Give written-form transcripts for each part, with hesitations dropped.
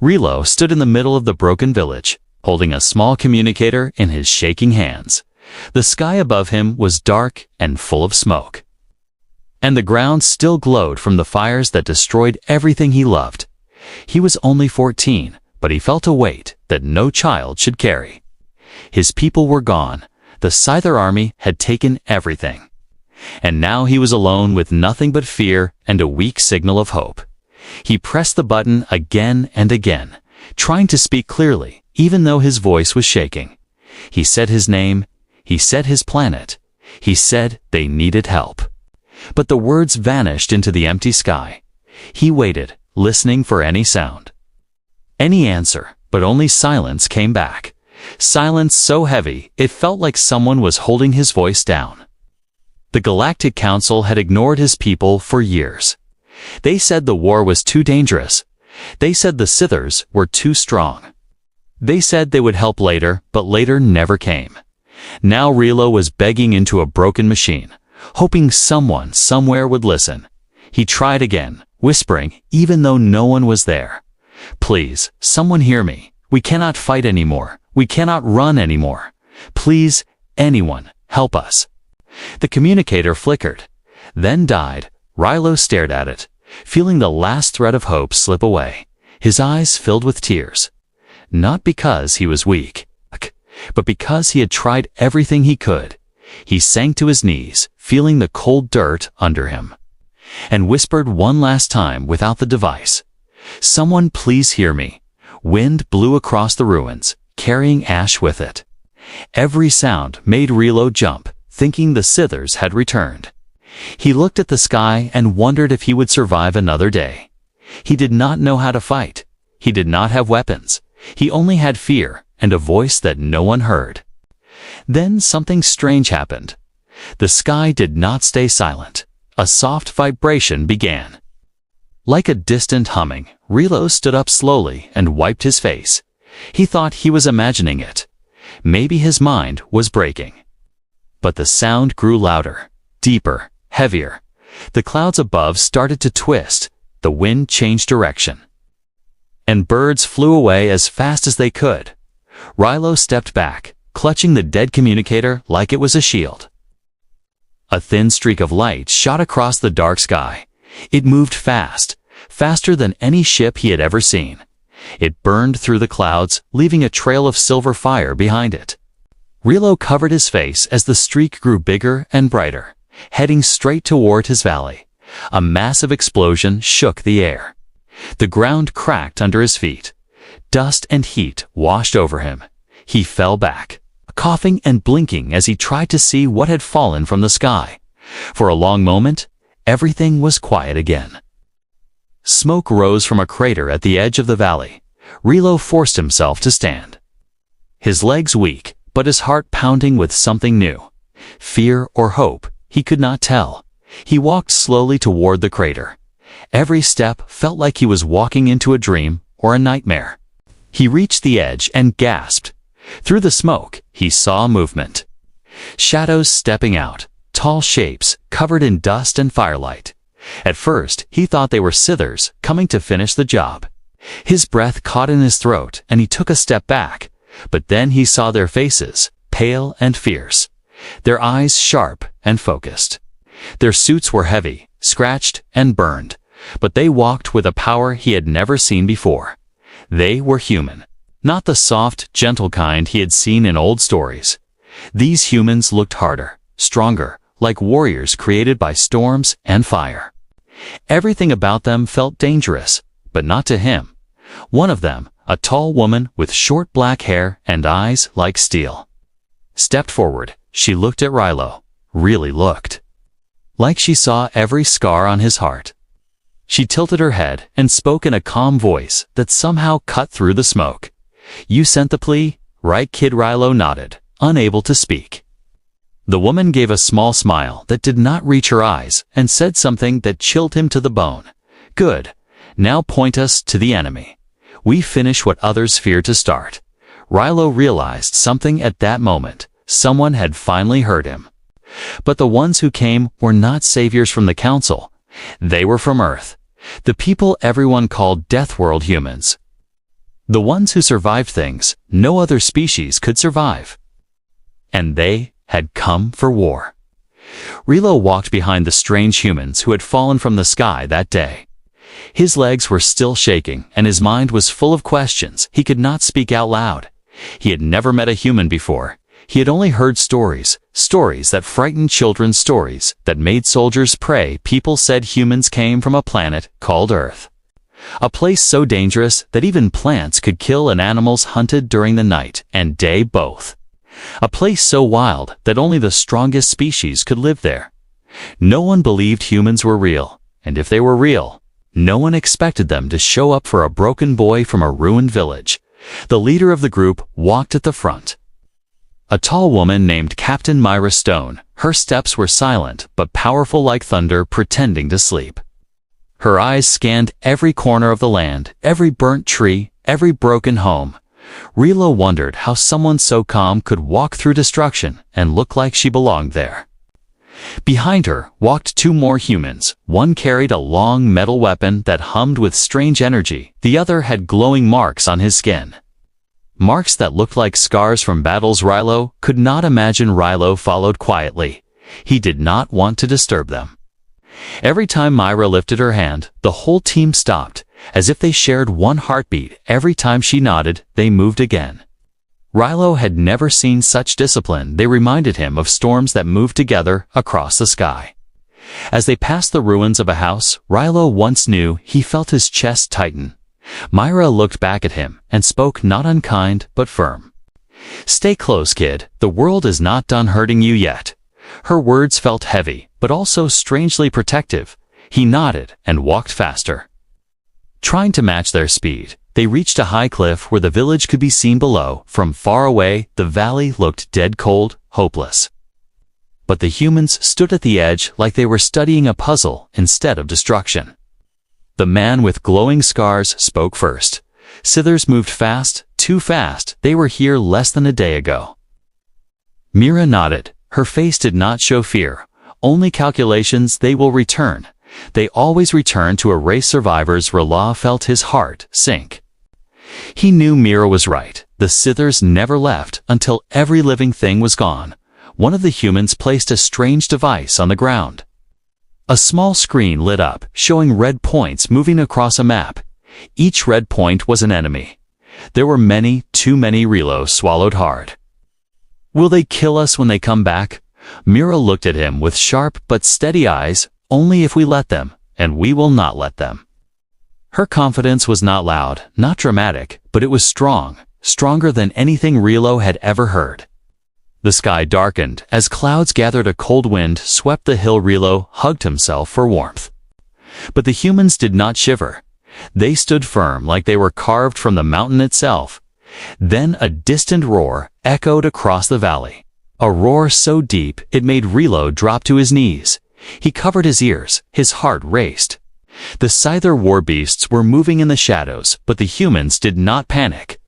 Rilo stood in the middle of the broken village, holding a small communicator in his shaking hands. The sky above him was dark and full of smoke, and the ground still glowed from the fires that destroyed everything he loved. He was only 14, but he felt a weight that no child should carry. His people were gone. The Scyther army had taken everything. And now he was alone with nothing but fear and a weak signal of hope. He pressed the button again and again, trying to speak clearly, even though his voice was shaking. He said his name. He said his planet. He said they needed help. But the words vanished into the empty sky. He waited, listening for any sound, any answer, but only silence came back. Silence so heavy it felt like someone was holding his voice down. The Galactic Council had ignored his people for years. They said the war was too dangerous. They said the Scythers were too strong. They said they would help later, but later never came. Now Rilo was begging into a broken machine, hoping someone somewhere would listen. He tried again, whispering even though no one was there. "Please, someone hear me. We cannot fight anymore. We cannot run anymore. Please, anyone, help us." The communicator flickered, then died. Rilo stared at it, feeling the last thread of hope slip away. His eyes filled with tears. Not because he was weak, but because he had tried everything he could. He sank to his knees, feeling the cold dirt under him, and whispered one last time without the device, "Someone please hear me." Wind blew across the ruins, carrying ash with it. Every sound made Rilo jump, thinking the Scythers had returned. He looked at the sky and wondered if he would survive another day. He did not know how to fight. He did not have weapons. He only had fear and a voice that no one heard. Then something strange happened. The sky did not stay silent. A soft vibration began. Like a distant humming, Rilo stood up slowly and wiped his face. He thought he was imagining it. Maybe his mind was breaking. But the sound grew louder, deeper, heavier. The clouds above started to twist. The wind changed direction, and birds flew away as fast as they could. Rilo stepped back, clutching the dead communicator like it was a shield. A thin streak of light shot across the dark sky. It moved fast, faster than any ship he had ever seen. It burned through the clouds, leaving a trail of silver fire behind it. Rilo covered his face as the streak grew bigger and brighter, heading straight toward his valley. A massive explosion shook the air. The ground cracked under his feet. Dust and heat washed over him. He fell back, coughing and blinking as he tried to see what had fallen from the sky. For a long moment, everything was quiet again. Smoke rose from a crater at the edge of the valley. Rilo forced himself to stand, his legs weak, but his heart pounding with something new. Fear or hope, he could not tell. He walked slowly toward the crater. Every step felt like he was walking into a dream or a nightmare. He reached the edge and gasped. Through the smoke, he saw movement. Shadows stepping out, tall shapes covered in dust and firelight. At first, he thought they were Scythers coming to finish the job. His breath caught in his throat and he took a step back. But then he saw their faces, pale and fierce, their eyes sharp and focused. Their suits were heavy, scratched and burned, but they walked with a power he had never seen before. They were human, not the soft, gentle kind he had seen in old stories. These humans looked harder, stronger, like warriors created by storms and fire. Everything about them felt dangerous, but not to him. One of them, a tall woman with short black hair and eyes like steel, stepped forward. She looked at Rilo, really looked like she saw every scar on his heart. She tilted her head and spoke in a calm voice that somehow cut through the smoke. "You sent the plea, right, kid?" Rilo nodded, unable to speak. The woman gave a small smile that did not reach her eyes and said something that chilled him to the bone. "Good. Now point us to the enemy. We finish what others fear to start." Rilo realized something at that moment. Someone had finally heard him. But the ones who came were not saviors from the Council. They were from Earth, the people everyone called Death World humans. The ones who survived things no other species could survive. And they had come for war. Rilo walked behind the strange humans who had fallen from the sky that day. His legs were still shaking, and his mind was full of questions he could not speak out loud. He had never met a human before. He had only heard stories, stories that frightened children, stories that made soldiers pray. People said humans came from a planet called Earth. A place so dangerous that even plants could kill and animals hunted during the night and day both. A place so wild that only the strongest species could live there. No one believed humans were real, and if they were real, no one expected them to show up for a broken boy from a ruined village. The leader of the group walked at the front. A tall woman named Captain Myra Stone. Her steps were silent but powerful like thunder pretending to sleep. Her eyes scanned every corner of the land, every burnt tree, every broken home. Rilo wondered how someone so calm could walk through destruction and look like she belonged there. Behind her walked two more humans. One carried a long metal weapon that hummed with strange energy. The other had glowing marks on his skin. Marks that looked like scars from battles. Rilo could not imagine. Rilo followed quietly. He did not want to disturb them. Every time Myra lifted her hand, the whole team stopped, as if they shared one heartbeat. Every time she nodded, they moved again. Rilo had never seen such discipline. They reminded him of storms that moved together across the sky. As they passed the ruins of a house Rilo once knew, he felt his chest tighten. Myra looked back at him and spoke, not unkind but firm. "Stay close, kid. The world is not done hurting you yet." Her words felt heavy, but also strangely protective. He nodded and walked faster. Trying to match their speed, they reached a high cliff where the village could be seen below. From far away, the valley looked dead cold, hopeless. But the humans stood at the edge like they were studying a puzzle instead of destruction. The man with glowing scars spoke first. "Sithers moved fast, too fast. They were here less than a day ago." Mira nodded. Her face did not show fear, only calculations. "They will return. They always return to erase survivors." Rilo felt his heart sink. He knew Mira was right. The Sithers never left until every living thing was gone. One of the humans placed a strange device on the ground. A small screen lit up, showing red points moving across a map. Each red point was an enemy. There were many, too many. Rilo swallowed hard. "Will they kill us when they come back?" Mira looked at him with sharp but steady eyes. "Only if we let them, and we will not let them." Her confidence was not loud, not dramatic, but it was strong, stronger than anything Rilo had ever heard. The sky darkened as clouds gathered. A cold wind swept the hill. Rilo hugged himself for warmth. But the humans did not shiver. They stood firm like they were carved from the mountain itself. Then a distant roar echoed across the valley. A roar so deep it made Rilo drop to his knees. He covered his ears, his heart raced. The Scyther war beasts were moving in the shadows, but the humans did not panic.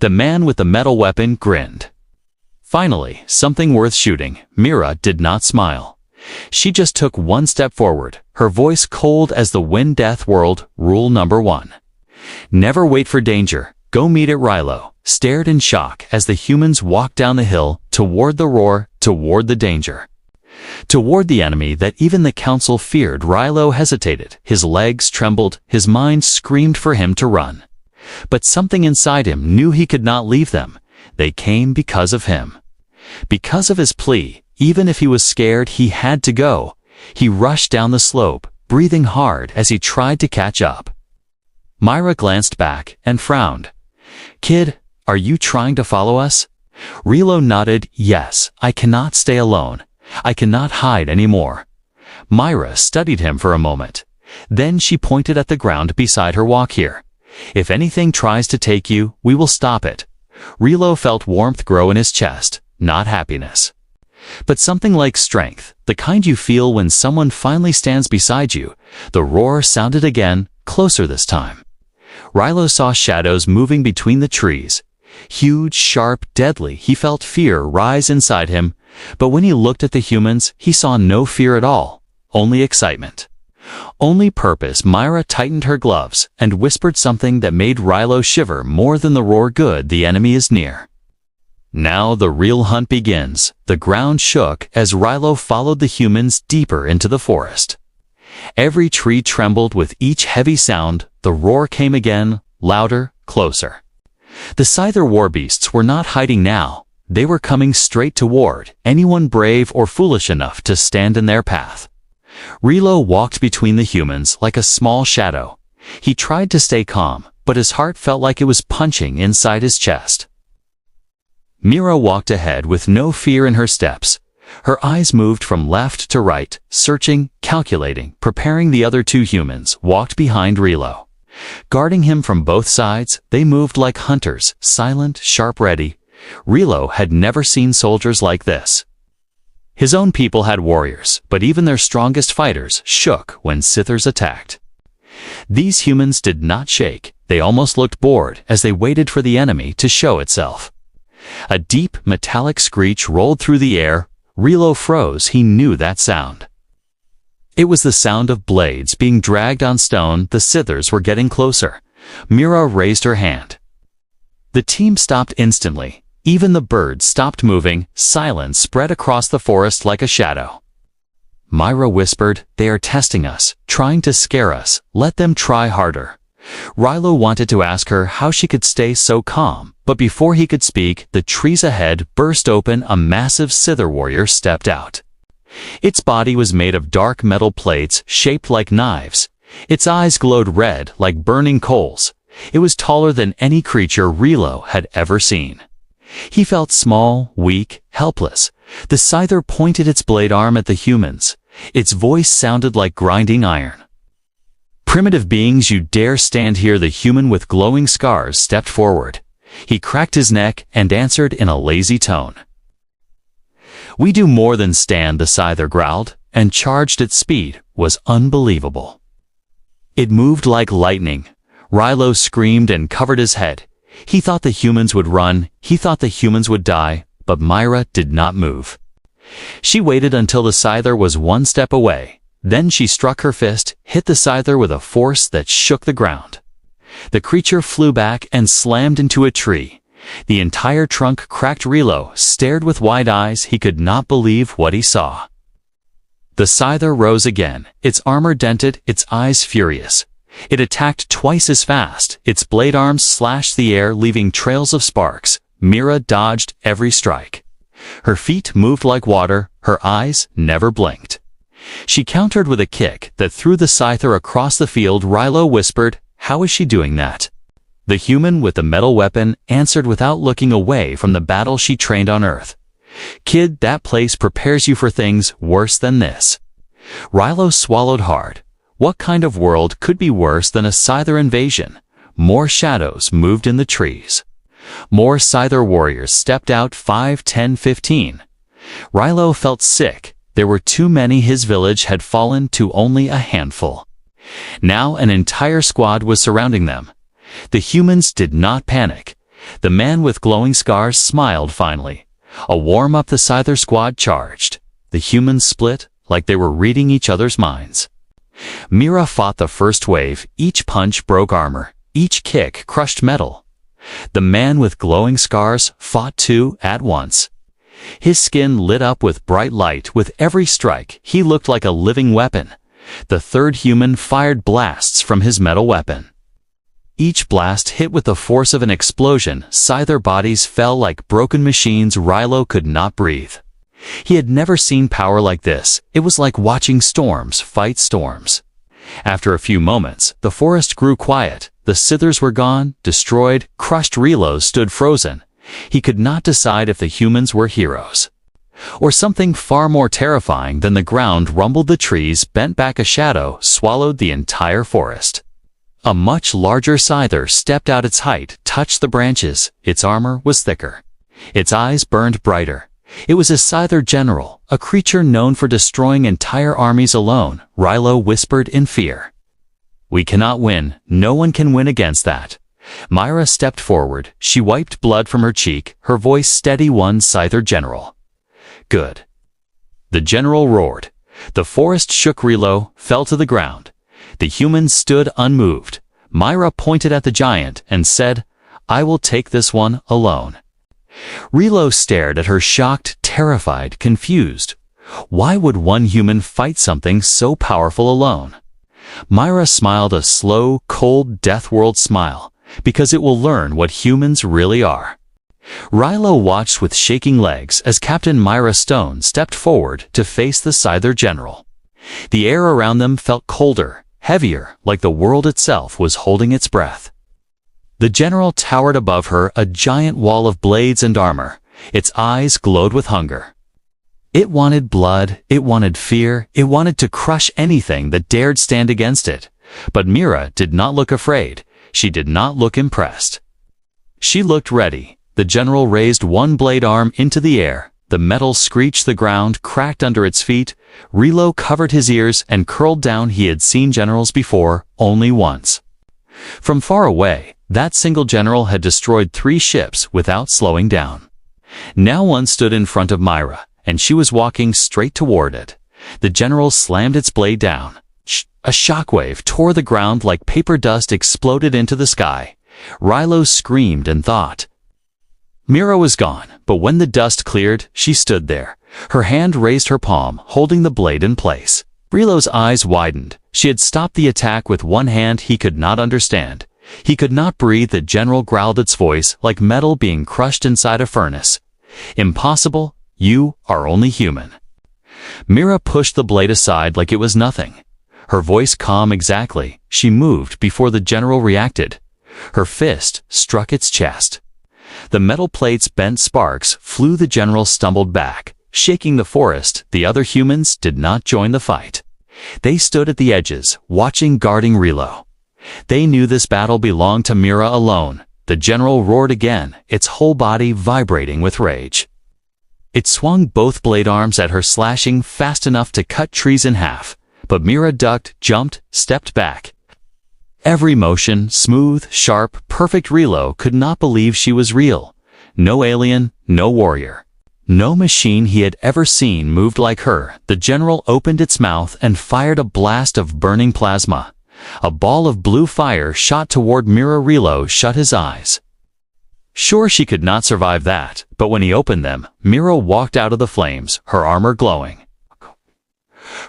The man with the metal weapon grinned. Finally, something worth shooting. Mira did not smile. She just took one step forward, her voice cold as the wind. "Death world, rule number 1. Never wait for danger. Go meet it." Rilo stared in shock as the humans walked down the hill, toward the roar, toward the danger. Toward the enemy that even the council feared. Rilo hesitated. His legs trembled. His mind screamed for him to run. But something inside him knew he could not leave them. They came because of him. Because of his plea. Even if he was scared, he had to go. He rushed down the slope, breathing hard as he tried to catch up. Myra glanced back and frowned. "Kid, are you trying to follow us?" Rilo nodded. "Yes, I cannot stay alone. I cannot hide anymore." Myra studied him for a moment. Then she pointed at the ground beside her. "Walk here. If anything tries to take you, we will stop it." Rilo felt warmth grow in his chest, not happiness, but something like strength, the kind you feel when someone finally stands beside you. The roar sounded again, closer this time. Rilo saw shadows moving between the trees. Huge, sharp, deadly. He felt fear rise inside him, but when he looked at the humans, he saw no fear at all, only excitement. Only purpose, Myra tightened her gloves and whispered something that made Rilo shiver more than the roar. Good, the enemy is near. Now the real hunt begins. The ground shook as Rilo followed the humans deeper into the forest. Every tree trembled with each heavy sound. The roar came again, louder, closer. The Scyther warbeasts were not hiding now. They were coming straight toward anyone brave or foolish enough to stand in their path. Rilo walked between the humans like a small shadow. He tried to stay calm, but his heart felt like it was punching inside his chest. Mira walked ahead with no fear in her steps. Her eyes moved from left to right, searching, calculating, preparing. The other two humans walked behind Rilo. Guarding him from both sides, they moved like hunters, silent, sharp, ready. Rilo had never seen soldiers like this. His own people had warriors, but even their strongest fighters shook when Scythers attacked. These humans did not shake. They almost looked bored as they waited for the enemy to show itself. A deep, metallic screech rolled through the air. Rilo froze. He knew that sound. It was the sound of blades being dragged on stone. The Scythers were getting closer. Mira raised her hand. The team stopped instantly. Even the birds stopped moving. Silence spread across the forest like a shadow. Myra whispered, "They are testing us, trying to scare us. Let them try harder." Rilo wanted to ask her how she could stay so calm, but before he could speak, the trees ahead burst open. A massive Scyther warrior stepped out. Its body was made of dark metal plates shaped like knives. Its eyes glowed red like burning coals. It was taller than any creature Rilo had ever seen. He felt small, weak, helpless. The Scyther pointed its blade arm at the humans. Its voice sounded like grinding iron. "Primitive beings, you dare stand here?" The human with glowing scars stepped forward. He cracked his neck and answered in a lazy tone. "We do more than stand," the Scyther growled, and charged. Its speed was unbelievable. It moved like lightning. Rilo screamed and covered his head. He thought the humans would run. He thought the humans would die, but Myra did not move. She waited until the Scyther was one step away. Then she struck her fist, hit the Scyther with a force that shook the ground. The creature flew back and slammed into a tree. The entire trunk cracked. Rilo stared with wide eyes. He could not believe what he saw. The Scyther rose again, its armor dented, its eyes furious. It attacked twice as fast. Its blade arms slashed the air, leaving trails of sparks. Mira dodged every strike. Her feet moved like water. Her eyes never blinked. She countered with a kick that threw the Scyther across the field. Rilo whispered, "How is she doing that?" The human with the metal weapon answered without looking away from the battle she trained on Earth. "Kid, that place prepares you for things worse than this." Rilo swallowed hard. What kind of world could be worse than a Scyther invasion? More shadows moved in the trees. More Scyther warriors stepped out. 5, 10, 15. Rilo felt sick. There were too many. His village had fallen to only a handful. Now an entire squad was surrounding them. The humans did not panic. The man with glowing scars smiled finally. A warm-up. The Scyther squad charged. The humans split like they were reading each other's minds. Mira fought the first wave. Each punch broke armor. Each kick crushed metal. The man with glowing scars fought too at once. His skin lit up with bright light. With every strike, he looked like a living weapon. The third human fired blasts from his metal weapon. Each blast hit with the force of an explosion. Scyther bodies fell like broken machines. Rilo could not breathe. He had never seen power like this. It was like watching storms fight storms. After a few moments, the forest grew quiet. The Scythers were gone, destroyed, crushed. Rilo stood frozen. He could not decide if the humans were heroes or something far more terrifying. Than the ground rumbled. The trees bent back. A shadow swallowed the entire forest. A much larger Scyther stepped out. Its height touched the branches. Its armor was thicker. Its eyes burned brighter. It was a Scyther general, a creature known for destroying entire armies alone. Rilo whispered in fear. "We cannot win. No one can win against that." Myra stepped forward. She wiped blood from her cheek, her voice steady. "One Scyther general." "Good." The general roared. The forest shook. Rilo fell to the ground. The humans stood unmoved. Myra pointed at the giant and said, "I will take this one alone." Rilo stared at her, shocked, terrified, confused. Why would one human fight something so powerful alone? Myra smiled a slow, cold, death-world smile, because it will learn what humans really are. Rilo watched with shaking legs as Captain Myra Stone stepped forward to face the Scyther general. The air around them felt colder, heavier, like the world itself was holding its breath. The general towered above her, a giant wall of blades and armor. Its eyes glowed with hunger. It wanted blood, it wanted fear, it wanted to crush anything that dared stand against it. But Myra did not look afraid. She did not look impressed. She looked ready. The general raised one blade arm into the air. The metal screeched, the ground cracked under its feet. Rilo covered his ears and curled down. He had seen generals before, only once. From far away, that single general had destroyed 3 ships without slowing down. Now one stood in front of Myra, and she was walking straight toward it. The general slammed its blade down. A shockwave tore the ground like paper. Dust exploded into the sky. Rilo screamed and thought. Myra was gone, but when the dust cleared, she stood there. Her hand raised, her palm holding the blade in place. Rilo's eyes widened. She had stopped the attack with one hand. He could not understand. He could not breathe. The general growled, its voice like metal being crushed inside a furnace. "Impossible. You are only human." Myra pushed the blade aside like it was nothing. Her voice calm. "Exactly." She moved before the general reacted. Her fist struck its chest. The metal plates bent, sparks flew. The general stumbled back, shaking the forest. The other humans did not join the fight. They stood at the edges, watching, guarding Rilo. They knew this battle belonged to Myra alone. The general roared again, its whole body vibrating with rage. It swung both blade arms at her, slashing fast enough to cut trees in half. But Myra ducked, jumped, stepped back. Every motion, smooth, sharp, perfect. Rilo could not believe she was real. No alien, no warrior. No machine he had ever seen moved like her. The general opened its mouth and fired a blast of burning plasma. A ball of blue fire shot toward Myra. Rilo shut his eyes. Sure, she could not survive that, but when he opened them, Myra walked out of the flames, her armor glowing.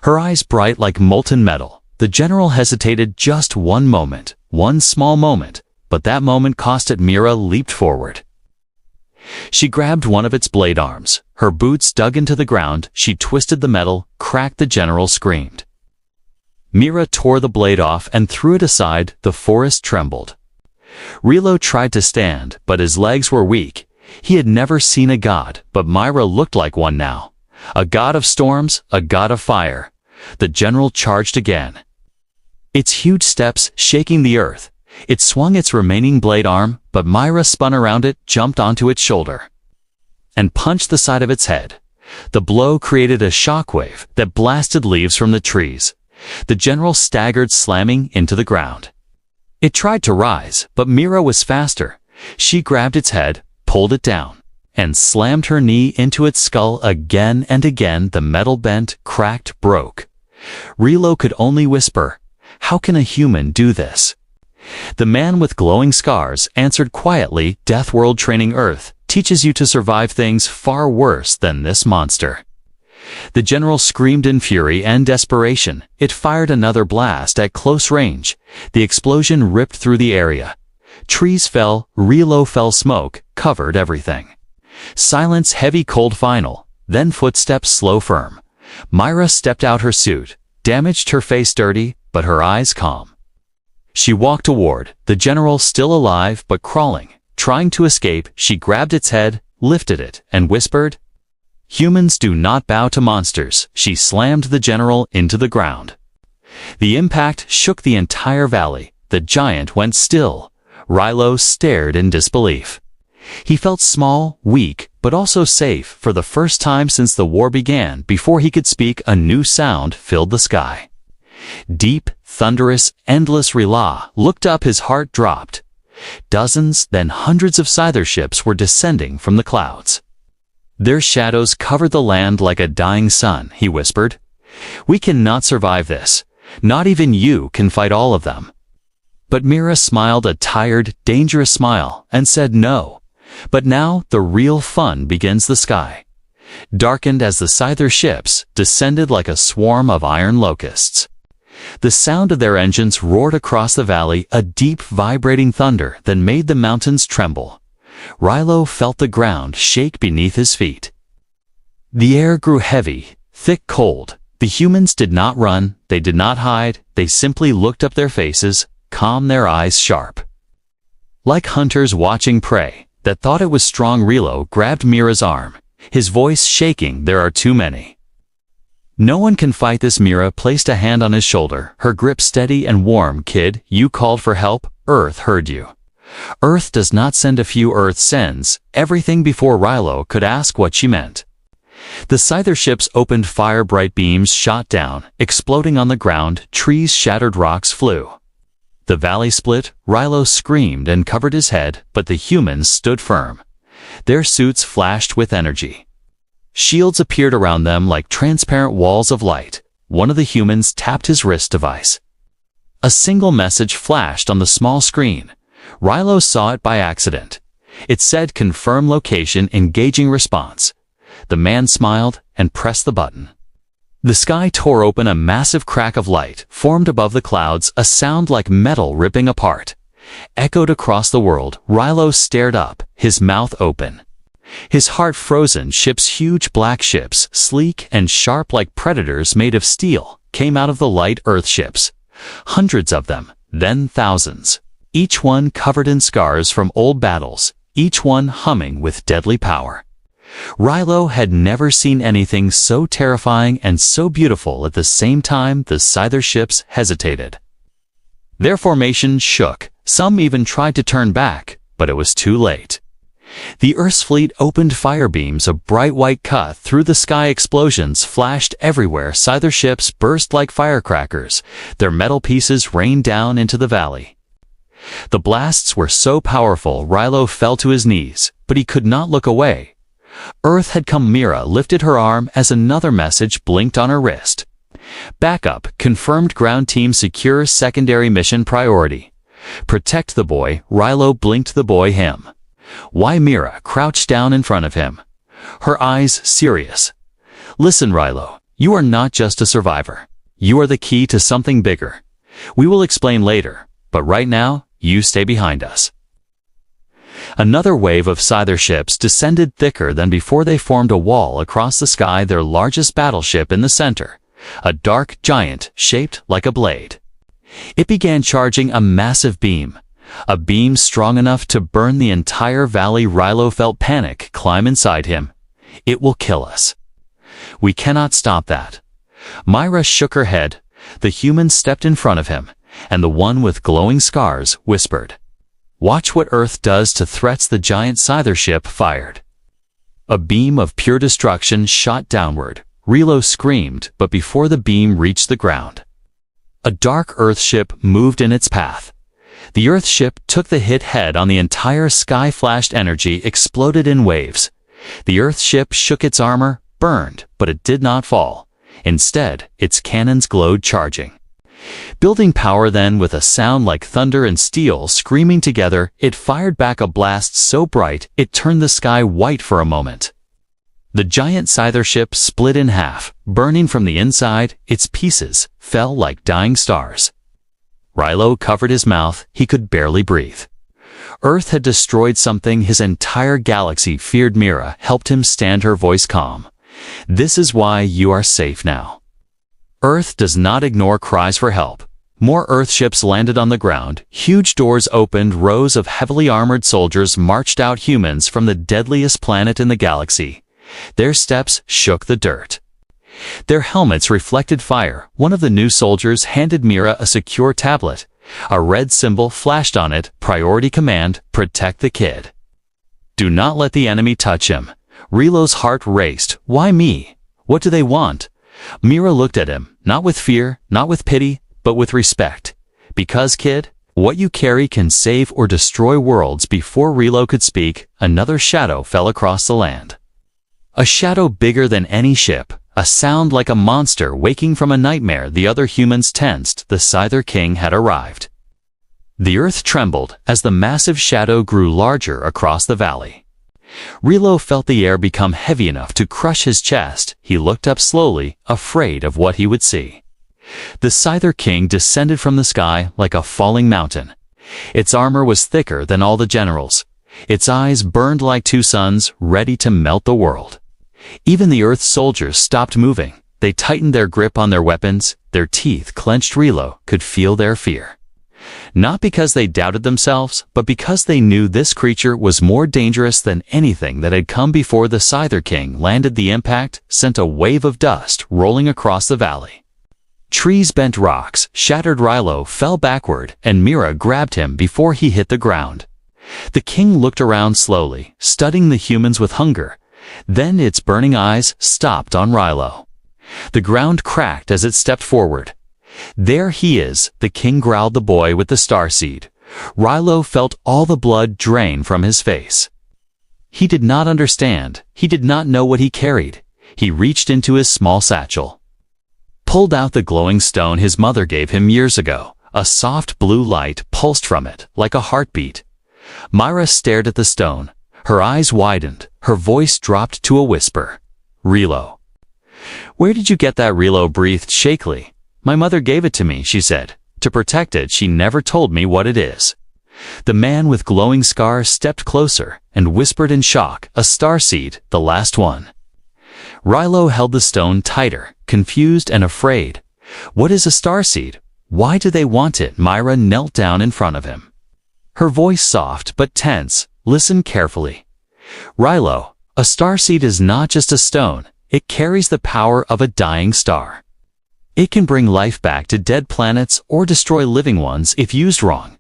Her eyes bright like molten metal. The general hesitated just one moment, one small moment, but that moment cost it. Myra leaped forward. She grabbed one of its blade arms. Her boots dug into the ground. She twisted the metal, cracked. The general screamed. Myra tore the blade off and threw it aside. The forest trembled. Rilo tried to stand, but his legs were weak. He had never seen a god, but Myra looked like one now. A god of storms, a god of fire. The general charged again. Its huge steps shaking the earth. It swung its remaining blade arm, but Myra spun around it, jumped onto its shoulder, and punched the side of its head. The blow created a shockwave that blasted leaves from the trees. The general staggered, slamming into the ground. It tried to rise, but Myra was faster. She grabbed its head, pulled it down, and slammed her knee into its skull again and again. The metal bent, cracked, broke. Rilo could only whisper, "How can a human do this?" The man with glowing scars answered quietly, "Death World Training Earth teaches you to survive things far worse than this monster." The general screamed in fury and desperation. It fired another blast at close range. The explosion ripped through the area. Trees fell, Rilo fell, smoke covered everything. Silence, heavy, cold, final. Then footsteps, slow, firm. Myra stepped out, her suit damaged, her face dirty, but her eyes calm. She walked toward the general, still alive but crawling, trying to escape. She grabbed its head, lifted it, and whispered, "Humans do not bow to monsters." She slammed the general into the ground. The impact shook the entire valley. The giant went still. Rilo stared in disbelief. He felt small, weak, but also safe. For the first time since the war began, before he could speak, a new sound filled the sky. Deep, thunderous, endless. Rilo looked up, his heart dropped. Dozens, then hundreds of Scyther ships were descending from the clouds. Their shadows covered the land like a dying sun, he whispered. "We cannot survive this. Not even you can fight all of them." But Mira smiled a tired, dangerous smile and said no. But now the real fun begins. The sky darkened as the Scyther ships descended like a swarm of iron locusts. The sound of their engines roared across the valley, a deep, vibrating thunder that made the mountains tremble. Rilo felt the ground shake beneath his feet. The air grew heavy, thick, cold. The humans did not run, they did not hide, they simply looked up their faces, calm, their eyes sharp. Like hunters watching prey that thought it was strong, Rilo grabbed Mira's arm, his voice shaking. "There are too many. No one can fight this." Mira placed a hand on his shoulder, her grip steady and warm. "Kid, you called for help. Earth heard you. Earth does not send a few, Earth sends everything." Before Rilo could ask what she meant, the Scyther ships opened fire. Bright beams shot down, exploding on the ground. Trees shattered, rocks flew. The valley split. Rilo screamed and covered his head, but the humans stood firm. Their suits flashed with energy. Shields appeared around them like transparent walls of light. One of the humans tapped his wrist device. A single message flashed on the small screen. Rilo saw it by accident. It said, "Confirm location, engaging response." The man smiled and pressed the button. The sky tore open. A massive crack of light formed above the clouds. A sound like metal ripping apart echoed across the world. Rilo stared up, his mouth open, his heart frozen. Ships, huge black ships, sleek and sharp like predators made of steel, came out of the light. Earth ships, hundreds of them, then thousands, each one covered in scars from old battles, each one humming with deadly power. Rilo had never seen anything so terrifying and so beautiful at the same time. The Scyther ships hesitated. Their formation shook. Some even tried to turn back, but it was too late. The Earth's fleet opened fire. Beams of bright white cut through the sky. Explosions flashed everywhere. Scyther ships burst like firecrackers. Their metal pieces rained down into the valley. The blasts were so powerful Rilo fell to his knees, but he could not look away. Earth had come. Mira lifted her arm as another message blinked on her wrist. "Backup confirmed. Ground team secure. Secondary mission priority. Protect the boy." Rilo blinked. "The boy, him?" "Why?" Mira crouched down in front of him, her eyes serious. "Listen, Rilo, you are not just a survivor. You are the key to something bigger. We will explain later, but right now, you stay behind us." Another wave of Scyther ships descended thicker than before. They formed a wall across the sky, their largest battleship in the center, a dark giant shaped like a blade. It began charging a massive beam, a beam strong enough to burn the entire valley. Rilo felt panic climb inside him. "It will kill us. We cannot stop that." Mira shook her head. The human stepped in front of him, and the one with glowing scars whispered, "Watch what Earth does to threats." The giant Scyther ship fired. A beam of pure destruction shot downward. Rilo screamed, but before the beam reached the ground, a dark Earth ship moved in its path. The Earth ship took the hit head on. The entire sky flashed. Energy exploded in waves. The Earth ship shook. Its armor burned, but it did not fall. Instead, its cannons glowed, charging, building power. Then, with a sound like thunder and steel screaming together, it fired back a blast so bright it turned the sky white for a moment. The giant Scyther ship split in half, burning from the inside. Its pieces fell like dying stars. Rilo covered his mouth. He could barely breathe. Earth had destroyed something his entire galaxy feared. Mira helped him stand, her voice calm. "This is why you are safe now. Earth does not ignore cries for help." More Earth ships landed on the ground. Huge doors opened. Rows of heavily armored soldiers marched out. Humans from the deadliest planet in the galaxy. Their steps shook the dirt. Their helmets reflected fire. One of the new soldiers handed Mira a secure tablet. A red symbol flashed on it. Priority command, protect the kid. Do not let the enemy touch him. Rilo's heart raced. Why me? What do they want? Mira looked at him, not with fear, not with pity, but with respect. Because, kid, what you carry can save or destroy worlds. Before Rilo could speak, another shadow fell across the land. A shadow bigger than any ship, A sound like a monster waking from a nightmare. The other humans tensed. The Scyther King had arrived. The earth trembled as the massive shadow grew larger across the valley. Rilo felt the air become heavy enough to crush his chest. He looked up slowly, afraid of what he would see. The Scyther King descended from the sky like a falling mountain. Its armor was thicker than all the generals. Its eyes burned like two suns, ready to melt the world. Even the Earth's soldiers stopped moving. They tightened their grip on their weapons. Their teeth clenched. Rilo could feel their fear. Not because they doubted themselves, but because they knew this creature was more dangerous than anything that had come before. The Scyther King landed. The impact sent a wave of dust rolling across the valley. Trees bent, rocks shattered. Rilo fell backward, and Mira grabbed him before he hit the ground. The king looked around slowly, studying the humans with hunger. Then its burning eyes stopped on Rilo. The ground cracked as it stepped forward. "There he is," the king growled. "The boy with the starseed." Rilo felt all the blood drain from his face. He did not understand. He did not know what he carried. He reached into his small satchel, pulled out the glowing stone his mother gave him years ago. A soft blue light pulsed from it, like a heartbeat. Myra stared at the stone. Her eyes widened. Her voice dropped to a whisper. "Rilo." "Where did you get that?" Rilo breathed shakily. "My mother gave it to me," she said. "To protect it. She never told me what it is." The man with glowing scars stepped closer and whispered in shock, "A starseed, the last one." Rilo held the stone tighter, confused and afraid. "What is a starseed? Why do they want it?" Myra knelt down in front of him. Her voice soft but tense. "Listen carefully. Rilo, a starseed is not just a stone. It carries the power of a dying star. It can bring life back to dead planets or destroy living ones if used wrong.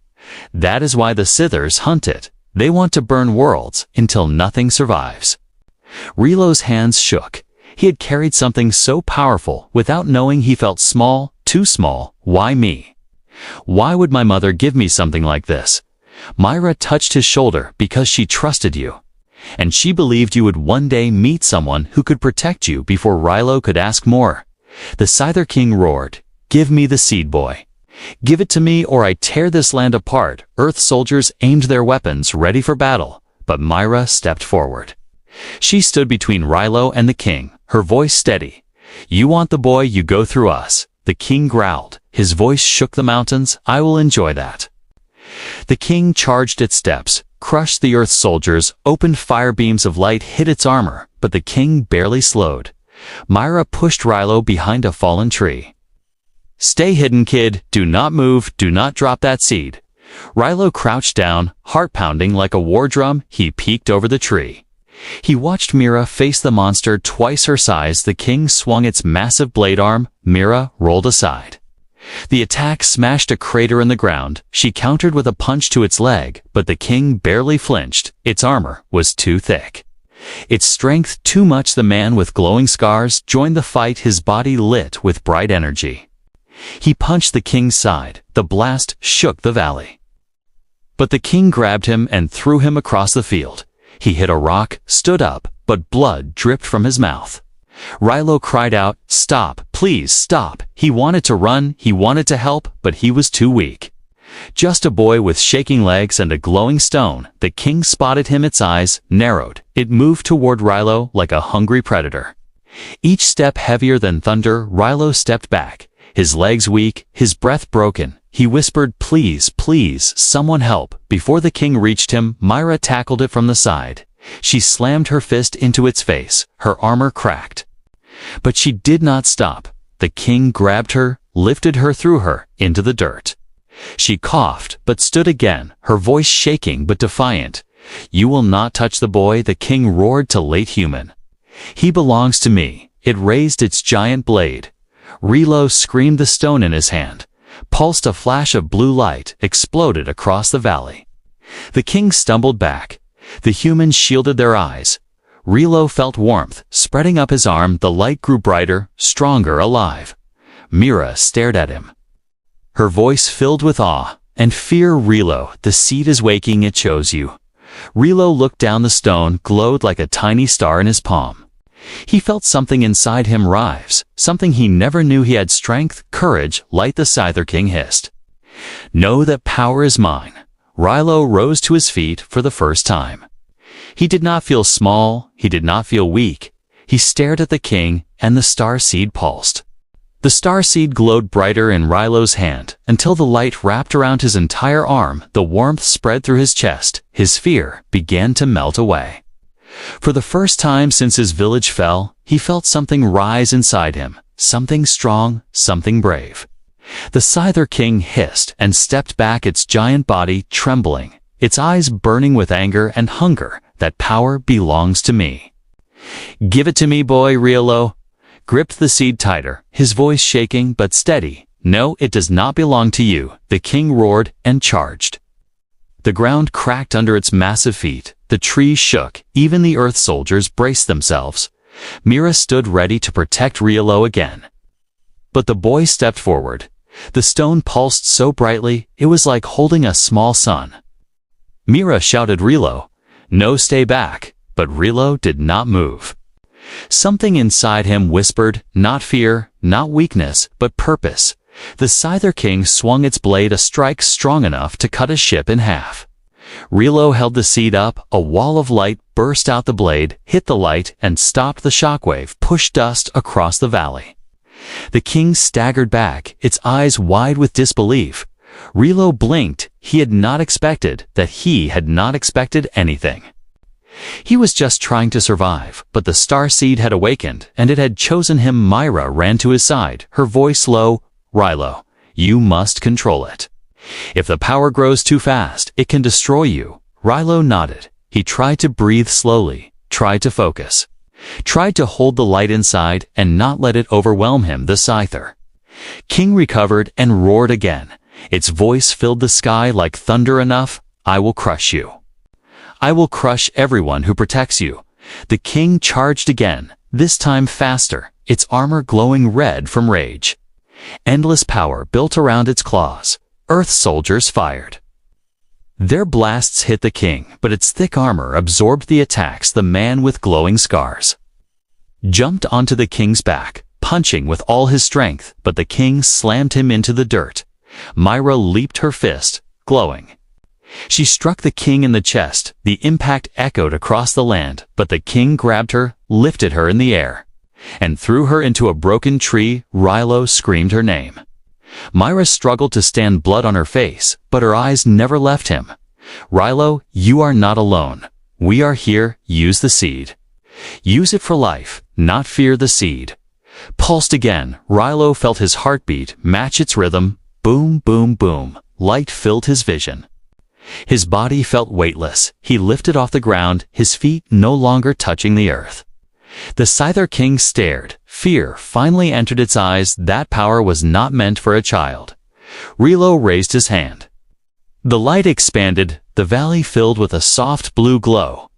That is why the Scythers hunt it. They want to burn worlds until nothing survives." Rilo's hands shook. He had carried something so powerful without knowing. He felt small, too small. "Why me? Why would my mother give me something like this?" Myra touched his shoulder. "Because she trusted you. And she believed you would one day meet someone who could protect you." Before Rilo could ask more, the Scyther King roared, "Give me the seed, boy. Give it to me or I tear this land apart." Earth soldiers aimed their weapons, ready for battle, but Myra stepped forward. She stood between Rilo and the king, her voice steady. "You want the boy, you go through us." The king growled. His voice shook the mountains. "I will enjoy that." The king charged its steps, crushed the Earth's soldiers, opened fire. Beams of light hit its armor, but the king barely slowed. Myra pushed Rilo behind a fallen tree. "Stay hidden, kid. Do not move. Do not drop that seed." Rilo crouched down, heart pounding like a war drum. He peeked over the tree. He watched Mira face the monster twice her size. The king swung its massive blade arm. Mira rolled aside. The attack smashed a crater in the ground. She countered with a punch to its leg, but the king barely flinched. Its armor was too thick. Its strength too much. The man with glowing scars joined the fight, his body lit with bright energy. He punched the king's side. The blast shook the valley. But the king grabbed him and threw him across the field. He hit a rock, stood up, but blood dripped from his mouth. Rilo cried out, "Stop, please stop." He wanted to run, he wanted to help, but he was too weak. Just a boy with shaking legs and a glowing stone. The king spotted him. Its eyes narrowed. It moved toward Rilo like a hungry predator. Each step heavier than thunder. Rilo stepped back, his legs weak, his breath broken. He whispered, "Please, please, someone help." Before the king reached him, Myra tackled it from the side. She slammed her fist into its face. Her armor cracked. But she did not stop. The king grabbed her, lifted her, threw her into the dirt. She coughed, but stood again, her voice shaking but defiant. "You will not touch the boy," the king roared to late human. "He belongs to me." It raised its giant blade. Rilo screamed. The stone in his hand pulsed. A flash of blue light exploded across the valley. The king stumbled back. The humans shielded their eyes. Rilo felt warmth spreading up his arm. The light grew brighter, stronger, alive. Mira stared at him, her voice filled with awe and fear. "Rilo, the seed is waking. It chose you." Rilo looked down. The stone glowed like a tiny star in his palm. He felt something inside him rise, something he never knew he had. Strength, courage, light, the Scyther King hissed. Know that power is mine. Rilo rose to his feet for the first time. He did not feel small, he did not feel weak. He stared at the king, and the star seed pulsed. The star seed glowed brighter in Rilo's hand, until the light wrapped around his entire arm. The warmth spread through his chest. His fear began to melt away. For the first time since his village fell, he felt something rise inside him, something strong, something brave. The Scyther King hissed and stepped back, its giant body trembling, its eyes burning with anger and hunger. That power belongs to me. Give it to me, boy. Rilo gripped the seed tighter, his voice shaking but steady. No, it does not belong to you. The king roared and charged. The ground cracked under its massive feet. The trees shook. Even the earth soldiers braced themselves. Mira stood ready to protect Rilo again. But the boy stepped forward. The stone pulsed so brightly, it was like holding a small sun. Mira shouted, Rilo, no, stay back. But Rilo did not move. Something inside him whispered, not fear, not weakness, but purpose. The Scyther King swung its blade, a strike strong enough to cut a ship in half. Rilo held the seed up. A wall of light burst out. The blade hit the light and stopped the shockwave, pushed dust across the valley. The king staggered back, its eyes wide with disbelief. Rilo blinked. He had not expected that. He had not expected anything. He was just trying to survive, but the star seed had awakened, and it had chosen him. Myra ran to his side, her voice low. Rilo, you must control it. If the power grows too fast, it can destroy you. Rilo nodded. He tried to breathe slowly, tried to focus, tried to hold the light inside and not let it overwhelm him. The Scyther King recovered and roared again. Its voice filled the sky like thunder. Enough. I will crush you. I will crush everyone who protects you. The king charged again, this time faster, its armor glowing red from rage. Endless power built around its claws. Earth soldiers fired. Their blasts hit the king, but its thick armor absorbed the attacks. The man with glowing scars jumped onto the king's back, punching with all his strength, but the king slammed him into the dirt. Myra leaped her fist, glowing. She struck the king in the chest. The impact echoed across the land, but the king grabbed her, lifted her in the air, and threw her into a broken tree. Rilo screamed her name. Myra struggled to stand, blood on her face, but her eyes never left him. Rilo, you are not alone. We are here. Use the seed. Use it for life, not fear. The seed pulsed again. Rilo felt his heartbeat match its rhythm. Boom, boom, boom. Light filled his vision. His body felt weightless. He lifted off the ground, his feet no longer touching the earth. The Scyther King stared. Fear finally entered its eyes. That power was not meant for a child. Rilo raised his hand. The light expanded, the valley filled with a soft blue glow.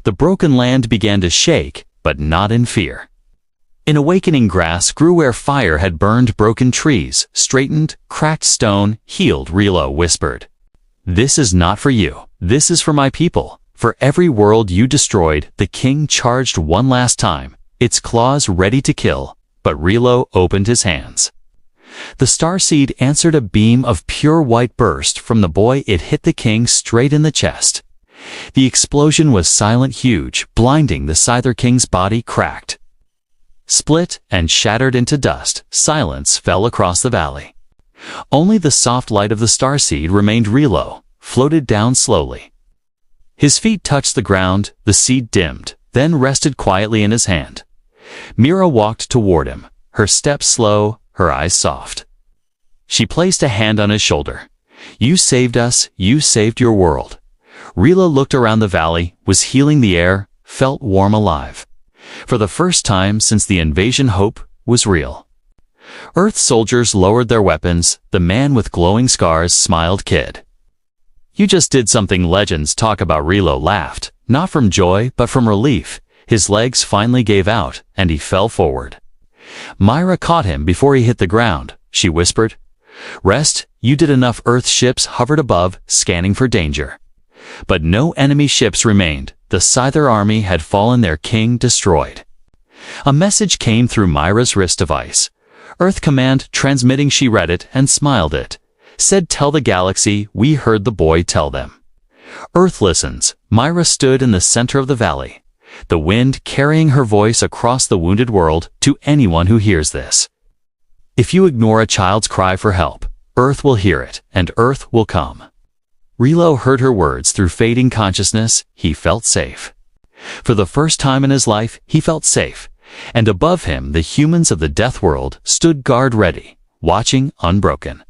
The broken land began to shake, but not in fear. An awakening grass grew where fire had burned. Broken trees straightened, cracked stone healed. Rilo whispered, this is not for you. This is for my people. For every world you destroyed. The king charged one last time, its claws ready to kill, but Rilo opened his hands. The starseed answered. A beam of pure white burst from the boy. It hit the king straight in the chest. The explosion was silent, huge, blinding. The Scyther King's body cracked, split, and shattered into dust. Silence fell across the valley. Only the soft light of the starseed remained. Rilo floated down slowly. His feet touched the ground. The seed dimmed, then rested quietly in his hand. Mira walked toward him, her steps slow, her eyes soft. She placed a hand on his shoulder. You saved us. You saved your world. Rilo looked around the valley, was healing the air, felt warm, alive. For the first time since the invasion, hope was real. Earth soldiers lowered their weapons. The man with glowing scars smiled. Kid, you just did something legends talk about. Rilo laughed, not from joy but from relief. His legs finally gave out, and he fell forward. Myra caught him before he hit the ground. She whispered, rest. You did enough. Earth ships hovered above, scanning for danger. But no enemy ships remained. The Scyther army had fallen, their king destroyed. A message came through Myra's wrist device. Earth command transmitting. She read it and smiled it. Said, "Tell the galaxy we heard the boy tell them." Earth listens. Myra stood in the center of the valley, the wind carrying her voice across the wounded world to anyone who hears this. If you ignore a child's cry for help, Earth will hear it, and Earth will come. Relo heard her words through fading consciousness. He felt safe. For the first time in his life, he felt safe, and above him the humans of the death world stood guard ready, watching unbroken.